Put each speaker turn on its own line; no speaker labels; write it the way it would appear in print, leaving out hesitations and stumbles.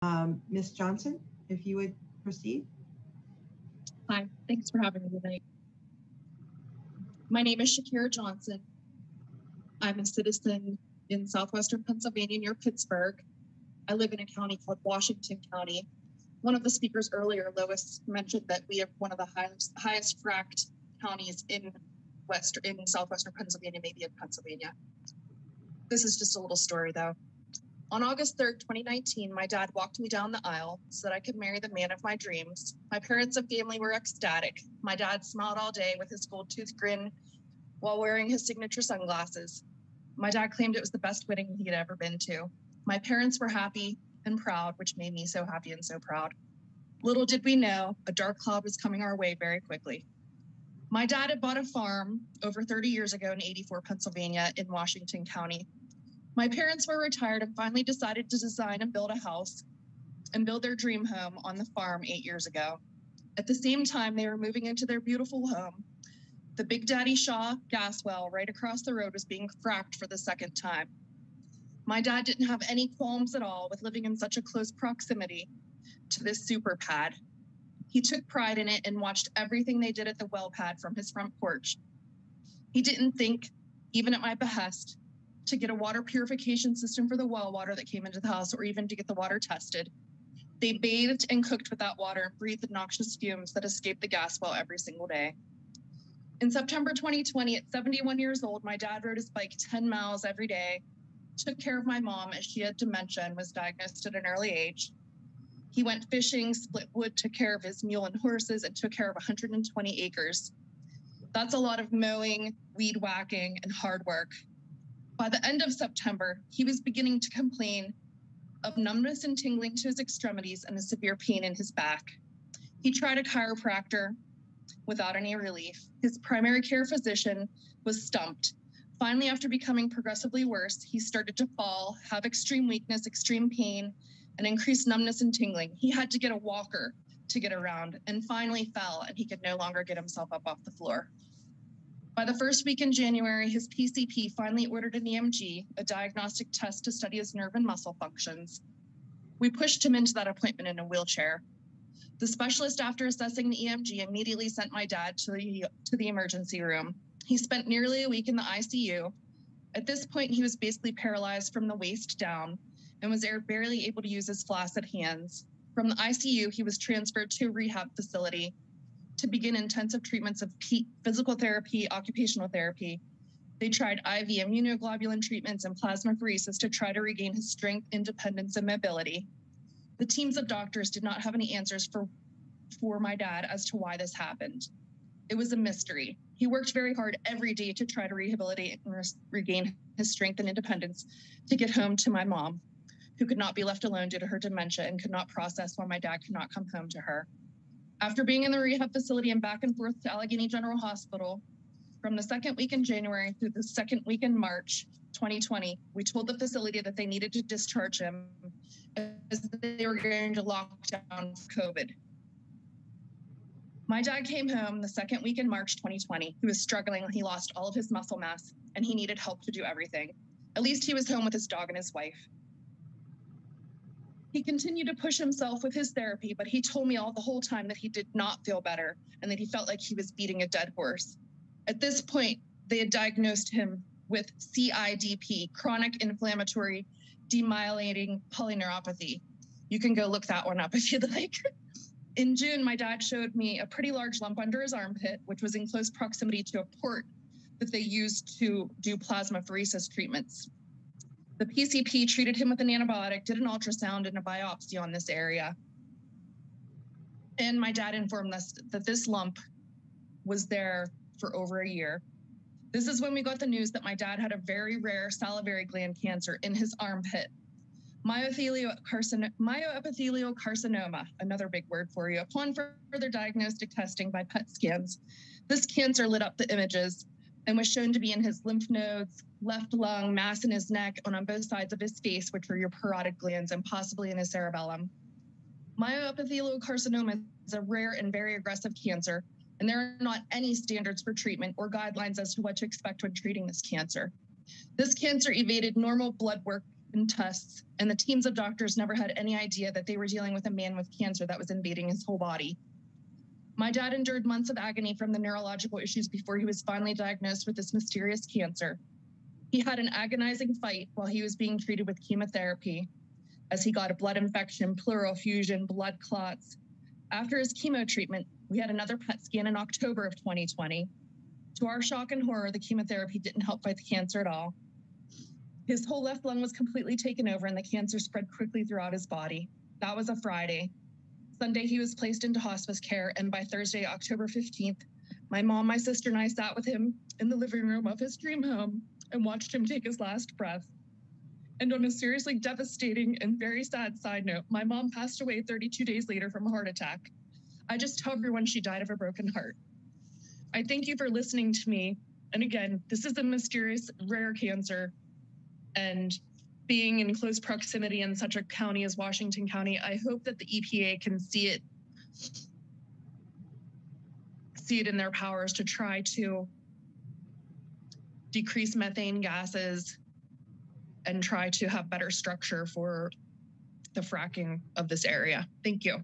Ms. Johnson, if you would proceed.
Hi, thanks for having me tonight. My name is Shakira Johnson. I'm a citizen in southwestern Pennsylvania near Pittsburgh. I live in a county called Washington County. One of the speakers earlier, Lois, mentioned that we have one of the highest fracked counties in southwestern Pennsylvania, maybe in Pennsylvania. This is just a little story though. On August 3rd, 2019, my dad walked me down the aisle so that I could marry the man of my dreams. My parents and family were ecstatic. My dad smiled all day with his gold tooth grin while wearing his signature sunglasses. My dad claimed it was the best wedding he had ever been to. My parents were happy and proud, which made me so happy and so proud. Little did we know, a dark cloud was coming our way very quickly. My dad had bought a farm over 30 years ago in 84, Pennsylvania in Washington County. My parents were retired and finally decided to design and build a house and build their dream home on the farm 8 years ago. At the same time, they were moving into their beautiful home. The Big Daddy Shaw gas well right across the road was being fracked for the second time. My dad didn't have any qualms at all with living in such a close proximity to this super pad. He took pride in it and watched everything they did at the well pad from his front porch. He didn't think, even at my behest, to get a water purification system for the well water that came into the house or even to get the water tested. They bathed and cooked with that water and breathed the noxious fumes that escaped the gas well every single day. In September 2020, at 71 years old, my dad rode his bike 10 miles every day, took care of my mom as she had dementia and was diagnosed at an early age. He went fishing, split wood, took care of his mule and horses, and took care of 120 acres. That's a lot of mowing, weed whacking, and hard work. By the end of September, he was beginning to complain of numbness and tingling to his extremities and a severe pain in his back. He tried a chiropractor without any relief. His primary care physician was stumped. Finally, after becoming progressively worse, he started to fall, have extreme weakness, extreme pain, and increased numbness and tingling. He had to get a walker to get around and finally fell, and he could no longer get himself up off the floor. By the first week in January, his PCP finally ordered an EMG, a diagnostic test to study his nerve and muscle functions. We pushed him into that appointment in a wheelchair. The specialist, after assessing the EMG, immediately sent my dad to the emergency room. He spent nearly a week in the ICU. At this point, he was basically paralyzed from the waist down and was barely able to use his flaccid hands. From the ICU, he was transferred to a rehab facility to begin intensive treatments of physical therapy, occupational therapy. They tried IV immunoglobulin treatments and plasmapheresis to try to regain his strength, independence, and mobility. The teams of doctors did not have any answers for my dad as to why this happened. It was a mystery. He worked very hard every day to try to rehabilitate and regain his strength and independence to get home to my mom, who could not be left alone due to her dementia and could not process why my dad could not come home to her. After being in the rehab facility and back and forth to Allegheny General Hospital, from the second week in January through the second week in March 2020, we told the facility that they needed to discharge him as they were going to lock down COVID. My dad came home the second week in March 2020. He was struggling. He lost all of his muscle mass and he needed help to do everything. At least he was home with his dog and his wife. He continued to push himself with his therapy, but he told me the whole time that he did not feel better and that he felt like he was beating a dead horse. At this point, they had diagnosed him with CIDP, chronic inflammatory demyelinating polyneuropathy. You can go look that one up if you'd like. In June, my dad showed me a pretty large lump under his armpit, which was in close proximity to a port that they used to do plasmapheresis treatments. The PCP treated him with an antibiotic, did an ultrasound and a biopsy on this area. And my dad informed us that this lump was there for over a year. This is when we got the news that my dad had a very rare salivary gland cancer in his armpit. Myoepithelial carcinoma, another big word for you. Upon further diagnostic testing by PET scans, this cancer lit up the images and was shown to be in his lymph nodes, left lung, mass in his neck, and on both sides of his face, which were your parotid glands, and possibly in his cerebellum. Myoepithelial carcinoma is a rare and very aggressive cancer, and there are not any standards for treatment or guidelines as to what to expect when treating this cancer. This cancer evaded normal blood work and tests, and the teams of doctors never had any idea that they were dealing with a man with cancer that was invading his whole body. My dad endured months of agony from the neurological issues before he was finally diagnosed with this mysterious cancer. He had an agonizing fight while he was being treated with chemotherapy, as he got a blood infection, pleural effusion, blood clots. After his chemo treatment, we had another PET scan in October of 2020. To our shock and horror, the chemotherapy didn't help fight the cancer at all. His whole left lung was completely taken over and the cancer spread quickly throughout his body. That was a Friday. Sunday, he was placed into hospice care, and by Thursday, October 15th, my mom, my sister, and I sat with him in the living room of his dream home and watched him take his last breath. And on a seriously devastating and very sad side note, my mom passed away 32 days later from a heart attack. I just tell everyone she died of a broken heart. I thank you for listening to me. And again, this is a mysterious, rare cancer. And being in close proximity in such a county as Washington County, I hope that the EPA can see it in their powers to try to decrease methane gases and try to have better structure for the fracking of this area. Thank you.